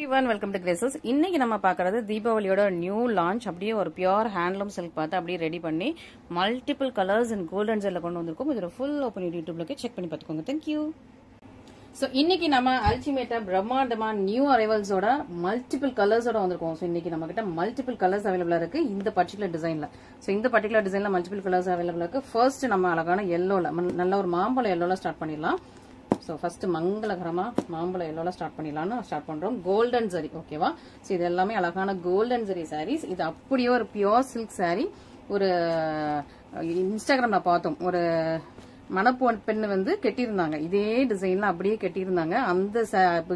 everyone, welcome to Graces. இன்னைக்கு நம்ம பார்க்கறது தீபாவளியோட நியூ லான்ச். அப்படியே ஒரு பியூர் ஹேண்ட்லூம் சில்க் பார்த்து அப்படியே ரெடி பண்ணி மல்டிபிள் கலர்ஸ் அண்ட் கோல்டன் ஜெல்ல கொண்டு வந்திருக்கோம். இதோட ஃபுல் ஓப்பன் யூடியூப்ல செக் பண்ணி பார்த்துக்கோங்க. தேங்க்யூ. ஸோ இன்னைக்கு நம்ம அல்டிமேட்டா பிரம்மாண்டமா நியூ அரைவல்ஸோட மல்டிபிள் கலர்ஸோட வந்திருக்கோம். ஸோ இன்னைக்கு நம்ம கிட்ட மல்டிபிள் கலர்ஸ் அவைலபிளா இருக்கு இந்த பர்டிகுலர் டிசைன்ல. ஸோ இந்த பர்டிகுலர் டிசைன்ல மல்டிபிள் கலர்ஸ் அவைலபிளா இருக்கு. ஃபர்ஸ்ட் நம்ம அழகான எல்லோல நல்ல ஒரு மாம்பழம் எல்லோல ஸ்டார்ட் பண்ணிடலாம். ஸோ ஃபர்ஸ்ட் மங்களகரமா மாம்பழம் எல்லோல ஸ்டார்ட் பண்ணிடலாம்னு ஸ்டார்ட் பண்றோம். கோல்டன் ஜரி, ஓகேவா? ஸோ இது எல்லாமே அழகான கோல்டன் ஜரி சாரீஸ். இது அப்படியே ஒரு பியோர் சில்க் சாரீ. ஒரு இன்ஸ்டாகிராம்ல பார்த்தோம், ஒரு மணப்பொன் பெண்ணு வந்து கெட்டியிருந்தாங்க, இதே டிசைன்ல அப்படியே கெட்டியிருந்தாங்க. அந்த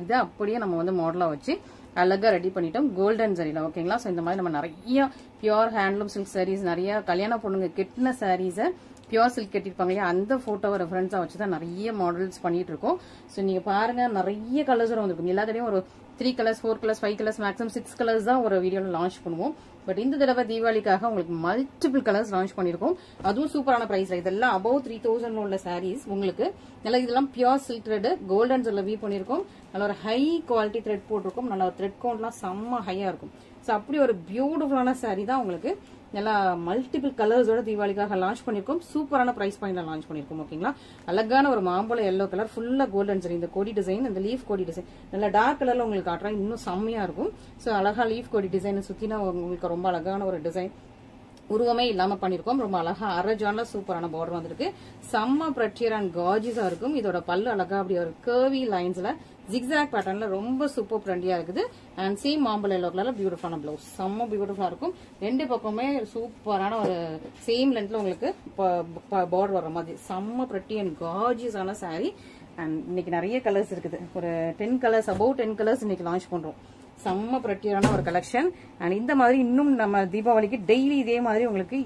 இதை அப்படியே நம்ம வந்து மாடலா வச்சு அழகா ரெடி பண்ணிட்டோம் கோல்டன் ஜரியில, ஓகேங்களா? ஸோ இந்த மாதிரி நம்ம நிறைய பியோர் ஹேண்ட்லூம் சில்க் சாரீஸ், நிறைய கல்யாண பொண்ணுங்க கெட்டின சாரீஸை பியோர் சில்க் கட்டிருப்பாங்க இல்லையா, அந்த போட்டோவை ரெஃபரன்ஸா வச்சுதான் நிறைய மாடல்ஸ் பண்ணிட்டு இருக்கோம். ஸோ நீங்க பாருங்க, நிறைய கலர்ஸ் வந்திருக்கும். எல்லாத்தையும் ஒரு 3 colours 4 colours 5 colours maximum 6 colours தான் ஒரு வீடியோல லான்ச் பண்ணுவோம். பட் இந்த தடவை தீபாவளிக்காக உங்களுக்கு மல்டிபிள் கலர்ஸ் லான்ச் பண்ணிருக்கோம். அதுவும் சூப்பரான பிரைஸ்ல. இதெல்லாம் அபவ் 3000 உள்ள சாரீஸ் உங்களுக்கு. நல்லா இதெல்லாம் பியோர் சில்க் த்ரெட் கோல்டன் ஜெல்ல வீவ் பண்ணிருக்கோம். நல்ல ஒரு ஹை குவாலிட்டி த்ரெட் போட்டிருக்கோம். நல்ல ஒரு த்ரெட் கவுண்ட்லாம் செம்ம ஹையா இருக்கும். ஸோ அப்படி ஒரு பியூட்டிஃபுல்லான சாரீ தான் உங்களுக்கு நல்லா மல்டிபிள் கலர்ஸோட தீபாவளிக்காக லான்ச் பண்ணிருக்கோம். சூப்பரான பிரைஸ் பாயிண்ட்ல லான்ச் பண்ணிருக்கோம், ஓகேங்களா? அழகான ஒரு மாம்பழம் எல்லோ கலர் ஃபுல்லா கோல்டன் ஜரி. இந்த கொடி டிசைன், இந்த லீஃப் கொடி டிசைன் நல்லா டார்க் கலர்ல உங்களுக்கு காட்டுறேன், இன்னும் செம்மையா இருக்கும். சோ அழகா லீஃப் கொடி டிசைன் சுத்தினா உங்களுக்கு ரொம்ப அழகான ஒரு டிசைன், உருவமே இல்லாம பண்ணிருக்கோம். ரொம்ப அழகா அரஜான்ல சூப்பரான பார்டர் வந்திருக்கு. செம்ம பிரட்டியர் அண்ட் கார்ஜிஸா இருக்கும். இதோட பல்லு அழகா அப்படி ஒரு கர்வி லைன்ஸ்ல ஜிக்ஸாக் பேட்டர்ன்ல ரொம்ப சூப்பர் ட்ரெண்டியா இருக்குது. அண்ட் சேம் மாம்பழம் எல்லோ கலர்ல பியூட்டிஃபுல்லான பிளவுஸ், செம்ம பியூட்டிஃபுல்லா இருக்கும். ரெண்டு பக்கமே சூப்பரான ஒரு சேம் லென்த்ல உங்களுக்கு பார்டர் வர மாதிரி செம்ம பிரட்டி அண்ட் கார்ஜியஸான சாரீ. அண்ட் இன்னைக்கு நிறைய கலர்ஸ் இருக்குது. ஒரு 10 கலர்ஸ் அபவ் 10 கலர்ஸ் இன்னைக்கு லான்ச் பண்றோம். செம்ம பிரட்டியான ஒரு கலெக்ஷன். அண்ட் இந்த மாதிரி இன்னும் நம்ம தீபாவளிக்கு டெய்லி இதே மாதிரி உங்களுக்கு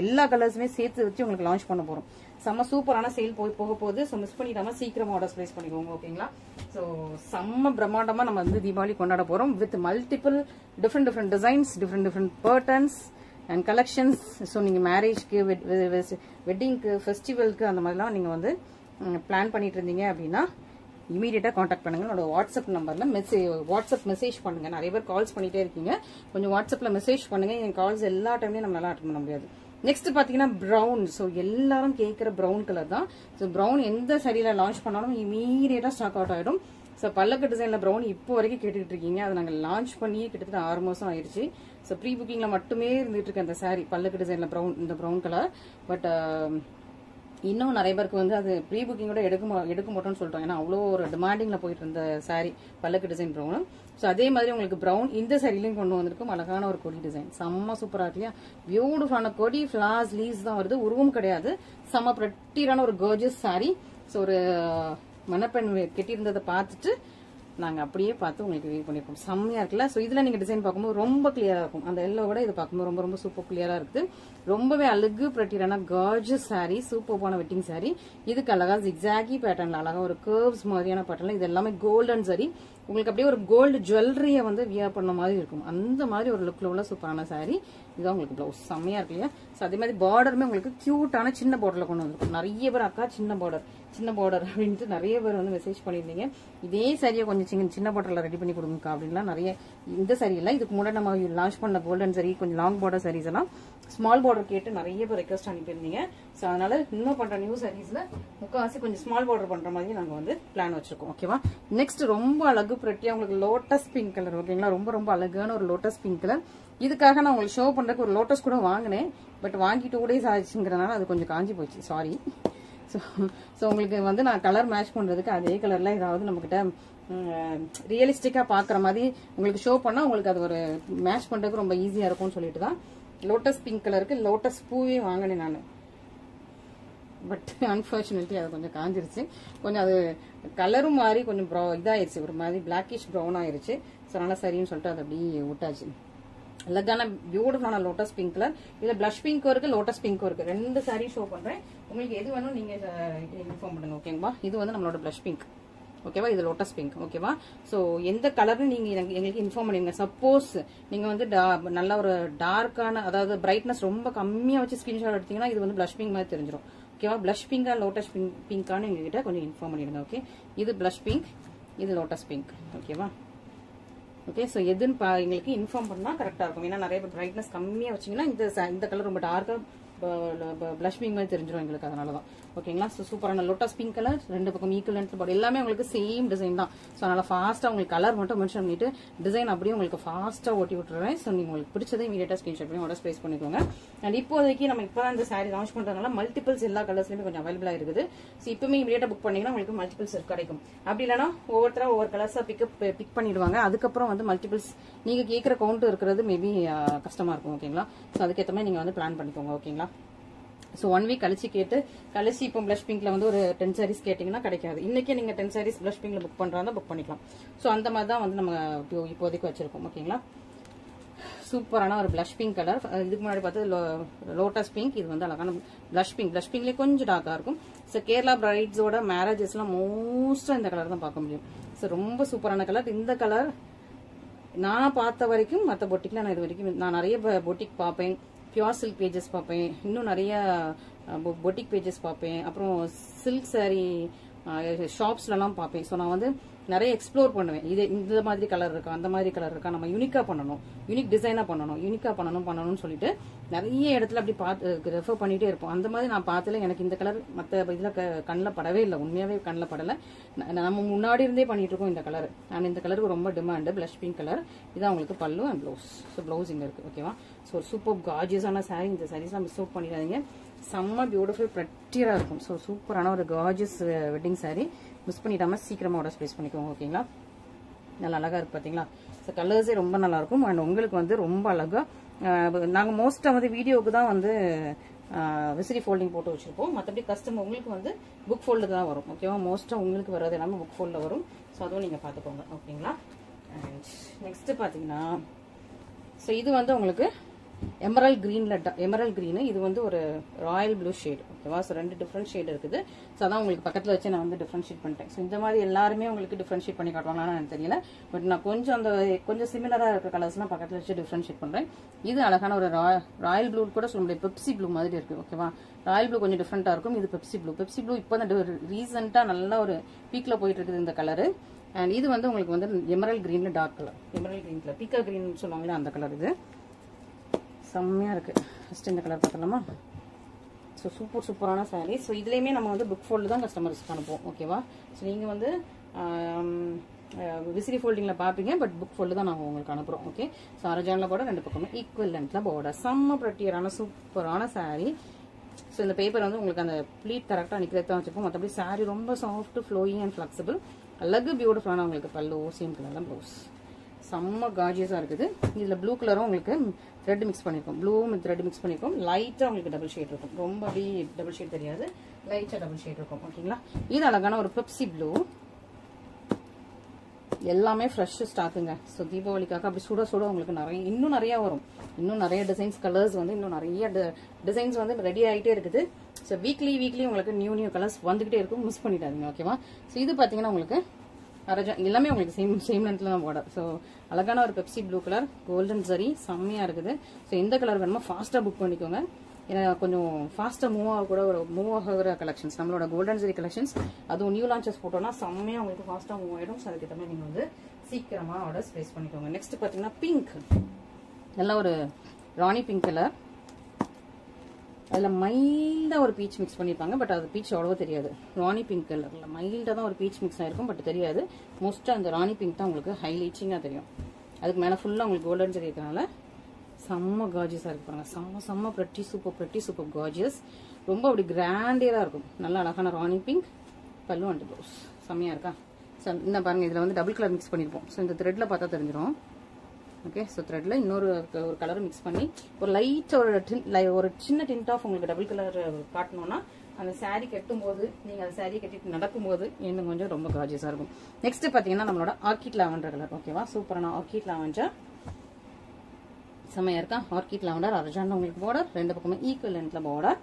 எல்லா கலர்ஸுமே சேர்த்து வச்சு உங்களுக்கு லான்ச் பண்ண போறோம். செம்ம சூப்பரான சேல் போக போகுது. ஸோ மிஸ் பண்ணிடாம சீக்கிரம் ஆர்டர்ஸ் பிளேஸ் பண்ணிக்கோங்க, ஓகேங்களா? ஸோ செம்ம பிரம்மாண்டமா நம்ம வந்து தீபாவளி கொண்டாட போறோம் with multiple different designs, different patterns and collections. So நீங்க மேரேஜ்க்கு, வெட்டிங்க்கு, ஃபெஸ்டிவலுக்கு அந்த மாதிரிலாம் நீங்க வந்து பிளான் பண்ணிட்டு இருந்தீங்க அப்படின்னா இமீடியட்டா காண்டாக்ட் பண்ணுங்க. என்னோட வாட்ஸ்அப் நம்பர்ல வாட்ஸ்அப் மெசேஜ் பண்ணுங்க. நிறைய பேர் கால்ஸ் பண்ணிட்டே இருக்கீங்க, கொஞ்சம் வாட்ஸ்அப்ல மெசேஜ் பண்ணுங்க. என் கால்ஸ் எல்லா டைம்லயும் நம்மளால அட்டெண்ட் பண்ண முடியாது. நெக்ஸ்ட் பாத்தீங்கன்னா பிரவுன். ஸோ எல்லாரும் கேட்கிற பிரவுன் கலர் தான். ஸோ பிரவுன் எந்த சரியில லான்ச் பண்ணாலும் இமீடியட்டா ஸ்டாக் அவுட் ஆயிடும். ஸோ பல்லக்கு டிசைன்ல பிரவுன் இப்போ வரைக்கும் கேட்டுட்டு இருக்கீங்க. அதை நாங்கள் லான்ச் பண்ணி கிட்டத்தட்ட 6 மாசம் ஆயிடுச்சு. ஸோ ப்ரீ புக்கிங்ல மட்டுமே இருந்துட்டு இருக்கு அந்த சாரி பல்லக்கு டிசைன்ல பிரவுன், இந்த பிரவுன் கலர். பட் இன்னும் நிறைய பேருக்கு வந்து அது ப்ரீ புக்கிங்கோட எடுக்க மாட்டோம்னு சொல்லிட்டோம். ஏன்னா அவ்வளோ ஒரு டிமாண்டிங்ல போயிட்டு இருந்த சாரி பல்லக்கு டிசைன் பிரவுன். ஸோ அதே மாதிரி உங்களுக்கு பிரவுன் இந்த சாரிலையும் கொண்டு வந்திருக்கும். அழகான ஒரு கொடி டிசைன், செம்ம சூப்பரா இருக்கு இல்லையா? பியூட்டிஃபுல்லான கொடி, ஃபிளார்ஸ், லீவ்ஸ் தான் வருது, உருவம் கிடையாது. செம்ம பிரட்டியான ஒரு கர்ஜியஸ் சாரி. ஸோ ஒரு மணப்பெண் கெட்டியிருந்ததை பார்த்துட்டு நாங்க அப்படியே பார்த்து உங்களுக்கு வீவ் பண்ணிருக்கோம். செம்மையா இருக்குல்ல? சோ இதுல நீங்க டிசைன் பார்க்கும்போது ரொம்ப கிளியரா இருக்கும். அந்த எல்லோ விட இது பார்க்கும்போது ரொம்ப ரொம்ப சூப்பர் கிளியரா இருக்குது. ரொம்பவே அழகு பிரட்டியரான கார்ஜியஸ் சாரி, சூப்பர்பான வெட்டிங் சாரி. இதுக்கு அழகா ஜிக்ஸாகி பேட்டர்ன்ல அழகா ஒரு கர்வ்ஸ் மாதிரியான பேட்டர்ன்ல இது எல்லாமே கோல்டன் சாரி. உங்களுக்கு அப்படியே ஒரு கோல்டு ஜுவல்லரிய வந்து வியர் பண்ண மாதிரி இருக்கும். அந்த மாதிரி ஒரு லுக்ல உள்ள சூப்பரான சாரி. இதுதான் உங்களுக்கு பிளவுஸ், செம்மையா இருக்கு இல்லையா? சோ அதே மாதிரி பார்டருமே உங்களுக்கு கியூட்டான சின்ன பார்டர்ல கொண்டு வந்திருக்கும். நிறைய பேர் அக்கா சின்ன பார்டர் அப்படின்ட்டு நிறைய பேர் வந்து மெசேஜ் பண்ணிருந்தீங்க. இதே சாரியை கொஞ்சம் சின்ன பார்டர்ல ரெடி பண்ணி கொடுங்க அப்படின்லாம் நிறைய. இந்த சாரி இல்ல, இதுக்கு முன்னாடி நம்ம லான்ச் பண்ண கோல்டன் சாரி கொஞ்சம் லாங் பார்டர் சாரீஸ் எல்லாம் ஸ்மால் பார்டர் கேட்டு நிறைய பேர் ரெக்வஸ்ட் அனுப்பியிருந்தீங்க. சோ அதனால இன்னும் பண்ற நியூ சாரீஸ்ல முக்காவாசி கொஞ்சம் ஸ்மால் பார்டர் பண்ற மாதிரி நாங்க வந்து பிளான் வச்சிருக்கோம், ஓகேவா? நெக்ஸ்ட் ரொம்ப அழகு பிரட்டியா உங்களுக்கு லோட்டஸ் பிங்க் கலர், ஓகேங்களா? ரொம்ப ரொம்ப அழகான ஒரு லோட்டஸ் பிங்க் கலர். இதுக்காக நான் உங்களுக்கு ஷோ பண்றதுக்கு ஒரு லோட்டஸ் கூட வாங்கினேன். பட் வாங்கி 2 days ஆச்சுங்கிறதுனால அது கொஞ்சம் காஞ்சி போச்சு, சாரி. ஸோ உங்களுக்கு வந்து நான் கலர் மேட்ச் பண்றதுக்கு அதே கலர்ல ஏதாவது நம்ம கிட்ட ரியலிஸ்டிக்கா பாக்குற மாதிரி உங்களுக்கு ஷோ பண்ணா உங்களுக்கு அது ஒரு மேட்ச் பண்றதுக்கு ரொம்ப ஈஸியா இருக்கும்னு சொல்லிட்டு தான் லோட்டஸ் பிங்க் கலருக்கு லோட்டஸ் பூவே வாங்கினேன் நான். பட் அன்பார்ச்சுனேட்லி அது கொஞ்சம் காஞ்சிருச்சு. கொஞ்சம் அது கலரும் மாறி கொஞ்சம் இதாயிருச்சு, ஒரு மாதிரி பிளாக்கிஷ் ப்ரௌன் ஆயிருச்சு. ஸோ அதனால சரின்னு சொல்லிட்டு அது அப்படியே விட்டாச்சு. அழகான பியூட்டிஃபுல்லான லோட்டஸ் பிங்க் கலர். இதுல பிளஷ் பிங்க்கும் இருக்கு, லோட்டஸ் பிங்க்கும் இருக்கு. 2 சாரி ஷோ பண்றேன். உங்களுக்கு எது வேணும் நீங்க இன்ஃபார்ம் பண்ணுங்க, ஓகேவா? இது வந்து நம்மளோட பிளஷ் பிங்க், ஓகேவா? இது லோட்டஸ் பிங்க், ஓகேவா? சோ எந்த கலர்னு நீங்க எங்களுக்கு இன்ஃபார்ம் பண்ணிருங்க. சப்போஸ் நீங்க வந்து நல்ல ஒரு டார்க்கான, அதாவது பிரைட்னஸ் ரொம்ப கம்மியா வச்சு ஸ்கிரீன்ஷாட் எடுத்தீங்கன்னா இது வந்து பிளஷ் பிங்க் மாதிரி தெரிஞ்சிடும், ஓகேவா? பிளஷ் பிங்கா லோட்டஸ் பிங்கான்னு எங்ககிட்ட கொஞ்சம் இன்ஃபார்ம் பண்ணிடுங்க, ஓகே? இது பிளஷ் பிங்க், இது லோட்டஸ் பிங்க், ஓகேவா? ஓகே, ஸோ எதுன்னு எங்களுக்கு இன்ஃபார்ம் பண்ணால் கரெக்டாக இருக்கும். ஏன்னா நிறைய பிரைட்னஸ் கம்மியாக வச்சிங்கன்னா இந்த கலர் ரொம்ப டார்க்காக blush pink மாதிரி தெரிஞ்சிரும் எங்களுக்கு, அதனால தான். ஓகேங்களா, ஸோ சூப்பரான லோட்டஸ் பிங்க் கலர், ரெண்டு பக்கம் ஈக்குவல் லென்த் பாடி, எல்லாமே உங்களுக்கு சேம் டிசைன் தான். ஸோ அதனால ஃபாஸ்ட்டாக உங்களுக்கு கலர் மட்டும் மென்ஷன் பண்ணிட்டு டிசைன் அப்படியே உங்களுக்கு ஃபாஸ்ட்டாக ஓட்டி விட்டுறேன். ஸோ நீங்கள் உங்களுக்கு பிடிச்சதை இமீடியட்டாக ஸ்கிரீன்ஷாட் பண்ணி ஆர்டர் ப்ளேஸ் பண்ணிக்கோங்க. அண்ட் இப்போதைக்கு நம்ம இப்போ இந்த சாரி லான்ச் பண்ணுறதுனால மல்டிபிள்ஸ் எல்லா கலர்ஸ்லையுமே கொஞ்சம் அவைலபிளாக இருக்குது. ஸோ இப்போமே இமீடியட்டாக புக் பண்ணிங்கன்னா உங்களுக்கு மல்டிபிள்ஸ் கிடைக்கும். அப்படி இல்லைனா ஒவ்வொருத்தராக ஒவ்வொரு கலர்ஸாக பிக் பண்ணிடுவாங்க. அதுக்கப்புறம் வந்து மல்டிபிள்ஸ் நீங்கள் கேட்குற கவுண்ட் இருக்கிறது மேபி கஷ்டமாக இருக்கும். ஓகேங்களா, ஸோ அதுக்கேற்ற மாதிரி நீங்கள் வந்து பிளான் பண்ணிக்கோங்க. ஓகேங்களா, ஸோ 1 வீக் கழிச்சு இப்போ பிளஷ் பிங்க்ல வந்து ஒரு 10 சாரீஸ் கேட்டிங்கன்னா கிடைக்காது. இன்னைக்கே நீங்கள் 10 சாரீஸ் பிளஷ் பிங்க்ல புக் பண்ணுறாங்க புக் பண்ணிக்கலாம். ஸோ அந்த மாதிரி தான் வந்து நம்ம இப்போதைக்கு வச்சிருக்கோம். ஓகேங்களா, சூப்பரான ஒரு பிளஷ் பிங்க் கலர். இதுக்கு முன்னாடி பார்த்து லோட்டஸ் பிங்க், இது வந்து அழகான பிளஷ் பிங்க்லேயே கொஞ்சம் டார்க்காக இருக்கும். ஸோ கேரளா பிரைட்ஸோட மேரேஜஸ்லாம் மோஸ்ட்டாக இந்த கலர் தான் பார்க்க முடியும். ஸோ ரொம்ப சூப்பரான கலர். இந்த கலர் நான் பார்த்த வரைக்கும் மற்ற பொட்டிக்கில் நான் இது வரைக்கும் நான் நிறைய பொட்டிக் பார்ப்பேன், பியூர் சில்க் பேஜஸ் பார்ப்பேன், இன்னும் நிறைய பொட்டிக் பேஜஸ் பார்ப்பேன், அப்புறம் சில்க் சாரீ ஷாப்ஸ்லாம் பார்ப்பேன். ஸோ நான் வந்து நிறைய எக்ஸ்ப்ளோர் பண்ணுவேன். இந்த மாதிரி கலர் இருக்கா, அந்த மாதிரி கலர் இருக்கா, நம்ம யூனிக்கா பண்ணணும், யூனிக் டிசைனா பண்ணணும், யூனிக்கா பண்ணணும்னு சொல்லிட்டு நிறைய இடத்துல அப்படி பார்த்து ரெஃபர் பண்ணிட்டே இருப்போம். அந்த மாதிரி நான் பார்த்தல எனக்கு இந்த கலர் மற்ற இதில் கண்ணில் படவே இல்லை, உண்மையாவே கண்ணில் படலை. நம்ம முன்னாடி இருந்தே பண்ணிட்டு இருக்கோம் இந்த கலர். அண்ட் இந்த கலருக்கு ரொம்ப டிமாண்டு பிளஷ் பிங்க் கலர். இதான் உங்களுக்கு பல்லு அண்ட் ப்ளவுஸ். ஸோ ப்ளவுஸ் இங்கே இருக்கு. ஓகேவா, ஸோ சூப்பர் கார்ஜியஸான சாரீ. இந்த சாரீஸ்லாம் மிஸ் அவுட் பண்ணிடாதீங்க, செம்ம பியூட்டிஃபுல் ப்ரெட்டியாக இருக்கும். ஸோ சூப்பரான ஒரு கார்ஜியஸ் வெட்டிங் சாரீ. மிஸ் பண்ணிடாம சீக்கிரமாக ஆர்டர் ப்ளேஸ் பண்ணிக்கோங்க. ஓகேங்களா, நல்லா அழகாக இருக்குது பார்த்தீங்களா. ஸோ கலர்ஸே ரொம்ப நல்லாயிருக்கும். அண்ட் உங்களுக்கு வந்து ரொம்ப அழகாக நாங்கள் மோஸ்ட்டாக வந்து வீடியோவுக்கு தான் வந்து விசிறி ஃபோல்டிங் போட்டு வச்சுருப்போம். மற்றபடி கஸ்டமர் உங்களுக்கு வந்து புக் ஃபோல்டு தான் வரும். ஓகேவா, மோஸ்ட்டாக உங்களுக்கு வர்றது எல்லாமே புக் ஃபோல்டில் வரும். ஸோ அதுவும் நீங்கள் பார்த்துக்கோங்க. ஓகேங்களா, அண்ட் நெக்ஸ்ட்டு பார்த்தீங்கன்னா ஸோ இது வந்து உங்களுக்கு எமரல் கிரீனு. இது வந்து ஒரு ராயல் ப்ளூ ஷேட். ஓகேவா, ஸோ 2 டிஃப்ரெண்ட் ஷேட் இருக்குது. ஸோ அதான் உங்களுக்கு பக்கத்தில் வச்சு நான் வந்து டிஃப்ரென்ஷியேட் பண்ணிட்டேன். ஸோ இந்த மாதிரி எல்லாருமே உங்களுக்கு டிஃப்ரென்ஷியேட் பண்ணி காட்டுவாங்களான்னு எனக்கு தெரியல. பட் நான் கொஞ்சம் சிமிலராக இருக்கிற கலர்ஸ்லாம் பக்கத்தில் வச்சு டிஃப்ரென்ஷியேட் பண்ணுறேன். இது அழகான ஒரு ராயல் ப்ளூ கூட சொல்ல முடியாது, பெப்சி ப்ளூ மாதிரி இருக்குது. ஓகேவா, ராயல் ப்ளூ கொஞ்சம் டிஃப்ரெண்ட்டாக இருக்கும். இது பெப்சி ப்ளூ இப்போ தான் ரீசெண்டாக நல்ல ஒரு பீக்கில் போயிட்டு இருக்குது இந்த கலரு. அண்ட் இது வந்து உங்களுக்கு வந்து எமரல் கிரீனில் டார்க் கலர், எமரல் கிரீனில் பீக்கா கிரீன் சொல்லுவாங்களே அந்த கலர். இது செம்மையாக இருக்குது. ஃபஸ்ட்டு இந்த கலர் பார்த்துலாமா. ஸோ சூப்பரான சாரீ. ஸோ இதுலேயுமே நம்ம வந்து புக் ஃபோல்டு தான் கஸ்டமர்ஸ்க்கு அனுப்புவோம். ஓகேவா, ஸோ நீங்கள் வந்து விசிறி ஃபோல்டிங்கில் பார்ப்பீங்க, பட் புக் ஃபோல்டு தான் நாங்கள் உங்களுக்கு அனுப்புகிறோம். ஓகே, ஸோ அரஜானில் போட 2 பக்கமே ஈக்குவல் லென்த்தில் போட செம்ம ப்ரெட்டியரான சூப்பரான சாரீ. ஸோ இந்த பேப்பர் வந்து உங்களுக்கு அந்த ப்ளீட் கரெக்டாக நிற்கிறது தான் வச்சுருப்போம். மற்றபடி சாரீ ரொம்ப சாஃப்ட், ஃப்ளோயிங் அண்ட் ஃப்ளெக்சிபிள், அழகு பியூட்டிஃபுல்லான உங்களுக்கு பல்லு, சேம் கலர்லாம் ப்ளவுஸ். செம்ம கார்ஜியஸாக இருக்குது. இதில் ப்ளூ கலரும் உங்களுக்கு த்ரெட் மிக்ஸ் பண்ணியிருக்கோம், ப்ளூ த்ரெட் மிக்ஸ் பண்ணியிருக்கோம். லைட்டாக உங்களுக்கு டபுள் ஷேட் இருக்கும், ரொம்ப அப்படி டபுள் ஷேட் தெரியாது, லைட்டாக டபுள் ஷேட் இருக்கும். ஓகேங்களா, இது அழகான ஒரு பெப்சி ப்ளூ. எல்லாமே ஃப்ரெஷ் ஸ்டாக்குங்க. ஸோ தீபாவளிக்காக அப்படி சுட உங்களுக்கு இன்னும் நிறையா வரும். இன்னும் நிறைய டிசைன்ஸ், கலர்ஸ் வந்து இன்னும் நிறைய டிசைன்ஸ் வந்து ரெடி ஆகிட்டே இருக்குது. ஸோ வீக்லி உங்களுக்கு நியூ கலர்ஸ் வந்துகிட்டே இருக்கும், மிஸ் பண்ணிட்டாதீங்க. ஓகேவா, ஸோ இது பார்த்தீங்கன்னா உங்களுக்கு எல்லாமே உங்களுக்கு சேம் லென்த்ல தான் பார்டர். ஸோ அழகான ஒரு Pepsi blue colour, golden zari, செம்மையாக இருக்குது. ஸோ எந்த கலர் வேணுமோ ஃபாஸ்ட்டாக புக் பண்ணிக்கோங்க. ஏன்னா கொஞ்சம் ஃபாஸ்ட்டாக மூவ் ஆகிற கலெக்ஷன்ஸ் நம்மளோட கோல்டன் ஜரி கலெக்ஷன்ஸ். அதுவும் நியூ லான்ச்சஸ் போட்டோம்னா செம்மையாக உங்களுக்கு ஃபாஸ்ட்டாக மூவ் ஆகிடும். ஸோ அதுக்கேற்ற மாதிரி நீங்கள் வந்து சீக்கிரமாக ஆர்டர்ஸ் ப்ளேஸ் பண்ணிக்கோங்க. நெக்ஸ்ட் பார்த்தீங்கன்னா பிங்க், நல்ல ஒரு ராணி பிங்க் கலர். அதில் மைல்டாக ஒரு பீச் மிக்ஸ் பண்ணியிருப்பாங்க, பட் அது பீச் அவ்வளோ தெரியாது. ராணி பிங்க் கலரில் மைல்டாக தான் ஒரு பீச் மிக்ஸ் ஆகிருக்கும், பட் தெரியாது. மோஸ்ட்டாக அந்த ராணி பிங்க் தான் உங்களுக்கு ஹைலைட்டிங்காக தெரியும். அதுக்கு மேலே ஃபுல்லாக உங்களுக்கு கோல்டன் ஜரி இருக்கிறனால செம்ம கார்ஜியஸாக இருப்பாங்க. செம்ம ப்ரெட்டி சூப்பர் கார்ஜியஸ், ரொம்ப அப்படி கிராண்டியராக இருக்கும். நல்ல அழகான ராணி பிங்க் பல்லு அண்ட் ப்ளவுஸ், செம்மையாக இருக்கா. ஸோ இந்த பாருங்கள், இதில் வந்து டபுள் கலர் மிக்ஸ் பண்ணியிருப்போம். ஸோ இந்த த்ரெட்டில் பார்த்தா தெரிஞ்சிடும். ஓகே, ஸோ த்ரெட்டில் இன்னொரு கலர் மிக்ஸ் பண்ணி ஒரு லைட்டாக ஒரு சின்ன டிண்ட் ஆஃப் உங்களுக்கு டபுள் கலர் காட்டணும்னா அந்த சாரீ கட்டும்போது, நீங்கள் அந்த சாரீ கட்டிட்டு நடக்கும்போது இன்னும் கொஞ்சம் ரொம்ப கார்ஜியஸாக இருக்கும். நெக்ஸ்ட் பார்த்தீங்கன்னா நம்மளோட ஆர்கிட் லாவெண்டர் கலர். ஓகேவா, சூப்பரான ஆர்கிட் லாவெண்டர், செம்மையாக இருக்கா. ஆர்கிட் லாவெண்டர் அரஜான உங்களுக்கு பார்டர், 2 பக்கமே ஈக்குவல் லென்த்தில் பார்டர்.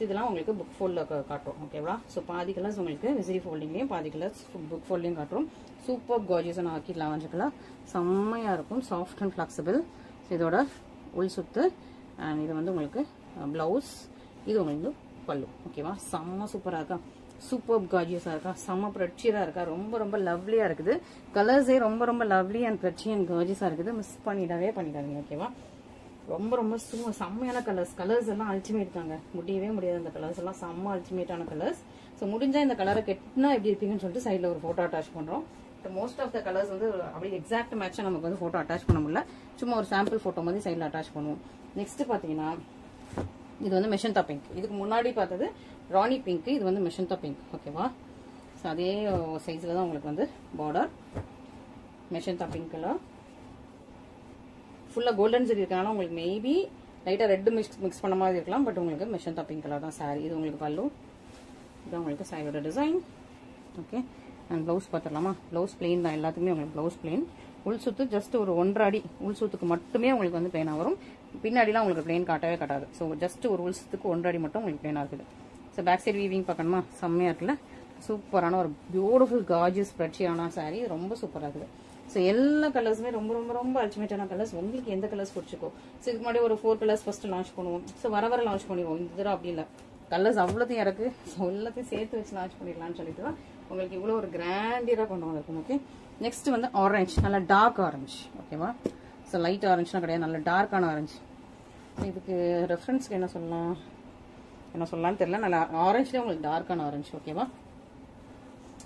இதெல்லாம் உங்களுக்கு புக் ஃபோல்டில் காட்டுறோம். ஓகேவா, ஸோ பாதி கலர்ஸ் உங்களுக்கு விசிறி ஃபோல்டிங்லேயும் பாதி கலர்ஸ் புக் ஃபோல்ட்லையும் காட்டுறோம். சூப்பர் கார்ஜியஸான ஆர்கிட் லாவெண்டர் கலர், செம்மையாக இருக்கும், சாஃப்ட் அண்ட் ஃப்ளெக்சிபிள். இதோட உள் சுத்து அண்ட் இது வந்து உங்களுக்கு ப்ளவுஸ், இது உங்களுக்கு பல்லு. ஓகேவா, செம்ம சூப்பராக இருக்கா. சூப்பர் கார்ஜியஸா இருக்கா, செம்ம பிரச்சியரா இருக்கா, ரொம்ப ரொம்ப லவ்லியா இருக்குது. கலர்ஸே ரொம்ப ரொம்ப லவ்லி அண்ட் பிரச்சி அண்ட் கார்ஜியஸா இருக்குது. மிஸ் பண்ணிடாதீங்க. ஓகேவா, ரொம்ப ரொம்ப செம்மையான கலர்ஸ் எல்லாம் அல்டிமேட் தாங்க. முடியவே முடியாது. அந்த கலர்ஸ் எல்லாம் செம்ம அல்டிமேட்டான கலர்ஸ். ஸோ முடிஞ்சா இந்த கலரை கெட்டினா எப்படி இருப்பீங்கன்னு சொல்லிட்டு சைடில் ஒரு ஃபோட்டோ அட்டாச் பண்ணுறோம். மோஸ்ட் ஆஃப் த கலர்ஸ் வந்து அப்படி எக்ஸாக்ட் மேட்சாக நமக்கு வந்து ஃபோட்டோ அட்டாச் பண்ண முடியல. சும்மா ஒரு சாம்பிள் ஃபோட்டோ மாதிரி சைடில் அட்டாச் பண்ணுவோம். நெக்ஸ்ட் பார்த்தீங்கன்னா இது வந்து மெஷந்தா பிங்க். இதுக்கு முன்னாடி பார்த்தது ராணி பிங்க், இது வந்து மெஷந்தா பிங்க். ஓகேவா, ஸோ அதே சைஸில் தான் உங்களுக்கு வந்து பார்டர். மெஷந்தா பிங்க் கலர் ஃபுல்லாக கோல்டன் ஜெரி இருக்கனால உங்களுக்கு மேபி லைட்டாக ரெட் மிக்ஸ் பண்ண மாதிரி இருக்கலாம். பட் உங்களுக்கு மெஷந்தா பிங்க் கலர் தான் சாரி. இது உங்களுக்கு பல்லு, இதுதான் உங்களுக்கு சாரியோட டிசைன். ஓகே, அண்ட் ப்ளவுஸ் பார்த்துடலாமா. ப்ளவுஸ் பிளெயின் தான், எல்லாத்துக்குமே உங்களுக்கு ப்ளவுஸ் பிளெயின். உள் சுத்து ஜஸ்ட் ஒரு 1.5 அடி உள் சுத்துக்கு மட்டுமே உங்களுக்கு வந்து பிளெயினாக வரும். பின்னாடிலாம் உங்களுக்கு பிளெயின் காட்டவே காட்டாது. ஸோ ஜஸ்ட் ஒரு உள் சுத்துக்கு 1.5 அடி மட்டும் உங்களுக்கு பிளெயினாக இருக்குது. ஸோ பேக் சைடு வீவிங் பார்க்கணுமா, செம்மையாக இருக்குல்ல. சூப்பரான ஒரு பியூட்டிஃபுல் கார்ஜியஸ் பிரச்சியான சாரி, ரொம்ப சூப்பராக இருக்குது. ஸோ எல்லா கலர்ஸுமே ரொம்ப ரொம்ப ரொம்ப அல்டிமேட்டான கலர்ஸ். உங்களுக்கு எந்த கலர்ஸ் பிடிச்சிக்கோ. ஸோ இதுக்கு முன்னாடி ஒரு 4 கலர்ஸ் ஃபர்ஸ்ட் லான்ச் பண்ணுவோம். ஸோ வர லான்ச் பண்ணிடுவோம். இந்த தடவை அப்படி இல்லை, கலர்ஸ் அவ்வளோத்தையும் இருக்கு. ஸோ எல்லாத்தையும் சேர்த்து வச்சு லான்ச் பண்ணிடலாம்னு சொல்லிட்டு தான் உங்களுக்கு இவ்வளோ ஒரு கிராண்டியராக கொண்டு வந்திருக்கும். ஓகே, நெக்ஸ்ட் வந்து ஆரஞ்ச், நல்ல டார்க் ஆரஞ்ச். ஓகேவா, ஸோ லைட் ஆரஞ்சுலாம் கிடையாது, நல்ல டார்க்கான ஆரஞ்சு. இதுக்கு ரெஃபரன்ஸ்க்கு என்ன சொல்லலாம்னு தெரியல. நல்ல ஆரஞ்சுலேயே உங்களுக்கு டார்க்கான ஆரஞ்சு. ஓகேவா,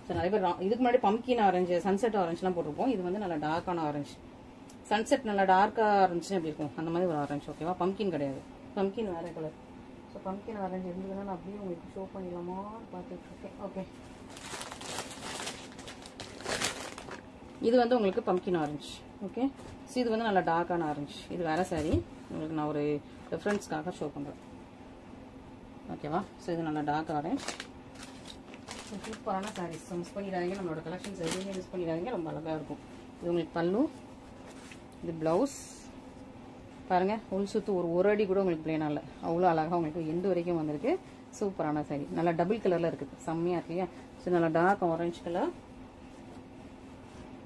ஸோ நிறைய பேர் இதுக்கு முன்னாடி பம்கின் ஆரஞ்சு, சன்செட் ஆரஞ்சுலாம் போட்டிருப்போம். இது வந்து நல்ல டார்க்கான ஆரஞ்சு. சன்செட் நல்ல டார்க்காக ஆரஞ்சுன்னு எப்படி இருக்கும் அந்த மாதிரி ஒரு ஆரஞ்சு. ஓகேவா, பம்கின் கிடையாது, பம்கின் வேற கலர். ஸோ பம்கின் ஆரஞ்சு இருந்ததுன்னா நான் அப்படியே உங்களுக்கு ஷோ பண்ணிடலாமா பார்த்துட்டு இருக்கேன். ஓகே, இது வந்து உங்களுக்கு பம்கின் ஆரஞ்சு. ஓகே, ஸோ இது வந்து நல்லா டார்க்கான ஆரஞ்சு. இது வேற சாரி, உங்களுக்கு நான் ஒரு ரெஃபரன்ஸ்க்காக ஷோ பண்ணுறேன். ஓகேவா, ஸோ இது நல்லா டார்க் ஆரஞ்சு. சூப்பரான சாரீஸ். ஸோ மிஸ் பண்ணிடாதீங்க, நம்மளோட கலெக்ஷன்ஸ் எதுவுமே மிஸ் பண்ணிடாதீங்க, ரொம்ப அழகாக இருக்கும். இது உங்களுக்கு பல்லு, இது ப்ளவுஸ் பாருங்க. உள் சுத்து ஒரு அடி கூட உங்களுக்கு பிளேனா இல்லை, அவ்வளோ அழகாக உங்களுக்கு எண்டு வரைக்கும் வந்திருக்கு. சூப்பரான சாரி, நல்லா டபுள் கலரில் இருக்குது, செம்மையாக இருக்கு இல்லையா. ஸோ நல்லா டார்க் ஆரஞ்சு கலர்.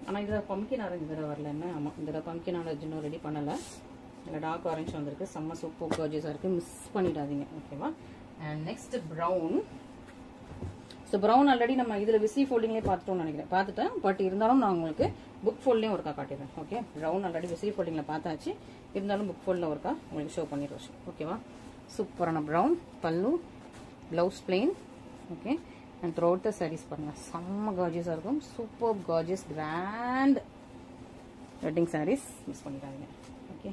ஆனால் இதில் பம்கின் ஆரஞ்சு தடவை வரல என்ன. ஆமாம், இதில் பம்கின் ஆரஞ்சு இன்னும் ரெடி பண்ணலை. இல்லை டார்க் ஆரஞ்சு வந்திருக்கு, செம்ம சூப்பர் கார்ஜியஸாக இருக்குது, மிஸ் பண்ணிடாதீங்க. ஓகேவா, and next brown. So brown already நம்ம இதில் விசி ஃபோல்டிங்லேயே பார்த்துட்டேன். பட் இருந்தாலும் நான் உங்களுக்கு புக் ஃபோல்ட்லேயும் ஒருக்கா காட்டிடுறேன். ஓகே, ப்ரௌன் ஆல்ரெடி விசி ஃபோல்டிங்கில் பார்த்தாச்சு, இருந்தாலும் புக் ஃபோல்டில் ஒருக்கா உங்களுக்கு ஷோ பண்ணிடுவோம். ஓகேவா, சூப்பரான brown pallu, blouse plain. Okay, and throughout the saris பாருங்க, செம்ம கார்ஜியஸாக இருக்கும். Super gorgeous grand wedding saris, miss பண்ணிட்டாங்க. Okay,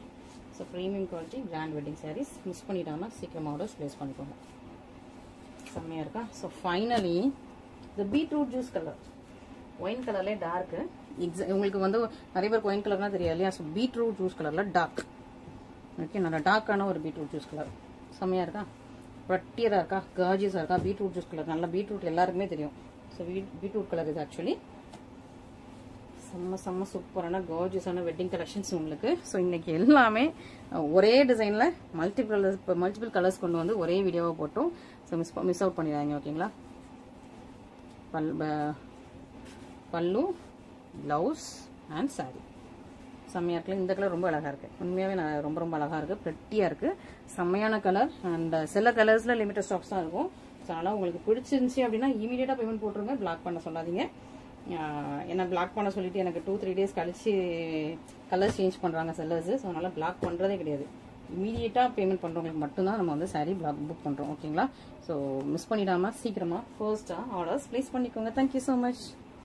so premium quality grand wedding saris miss பண்ணிட்டாங்கன்னா சீக்கிரமாக ஆர்டர்ஸ் ப்ளேஸ் பண்ணிக்கோங்க. செம்மையாக இருக்கா. ஸோ ஃபைனலி இந்த பீட்ரூட் ஜூஸ் கலர், ஒயின் கலர்லேயே டார்க்கு. உங்களுக்கு வந்து நிறைய பேருக்கு ஒயின் கலர்னா தெரியாது இல்லையா. ஸோ பீட்ரூட் ஜூஸ் கலரில் டார்க். ஓகே, நல்லா டார்க்கான ஒரு பீட்ரூட் ஜூஸ் கலர், செம்மையாக இருக்கா, ப்ரட்டியராக இருக்கா, கார்ஜியஸாக இருக்கா. பீட்ரூட் ஜூஸ் கலர், நல்லா பீட்ரூட் எல்லாருக்குமே தெரியும். ஸோ பீட்ரூட் கலர் இது ஆக்சுவலி செம்ம சூப்பரான கார்ஜியஸான வெட்டிங் கலெக்ஷன்ஸ் உங்களுக்கு. ஸோ இன்னைக்கு எல்லாமே ஒரே டிசைனில் மல்டிபிள் கலர்ஸ் கொண்டு வந்து ஒரே வீடியோவை போட்டோம். ஸோ மிஸ் அவுட் பண்ணிடாதீங்க. ஓகேங்களா, பல்லு, ப்ளவுஸ் அண்ட் சாரி செம்மையாக இருக்குல்ல. இந்த கலர் ரொம்ப அழகாக இருக்குது, உண்மையாகவே ரொம்ப ரொம்ப அழகாக இருக்குது, ப்ரெட்டியாக இருக்குது, செம்மையான கலர். அண்ட் சில கலர்ஸில் லிமிட்டட் ஸ்டாக்ஸ் தான் இருக்கும். ஸோ அதனால் உங்களுக்கு பிடிச்சிருந்துச்சி அப்படின்னா இமீடியட்டாக பேமெண்ட் போட்டுருங்க, பிளாக் பண்ண சொல்லாதீங்க. என்ன பிளாக் பண்ண சொல்லிட்டு எனக்கு 2-3 டேஸ் கழிச்சு கலர் சேஞ்ச் பண்ணுறாங்க செல்லர்ஸ். ஸோ அதனால் பிளாக் பண்ணுறதே கிடையாது, இமீடியட்டாக பேமெண்ட் பண்ணுறவங்களுக்கு மட்டும்தான் நம்ம வந்து சாரீ புக் பண்ணுறோம். ஓகேங்களா, ஸோ மிஸ் பண்ணிடாமல் சீக்கிரமாக ஃபர்ஸ்ட்டாக ஆர்டர்ஸ் ப்ளேஸ் பண்ணிக்கோங்க. Thank you so much.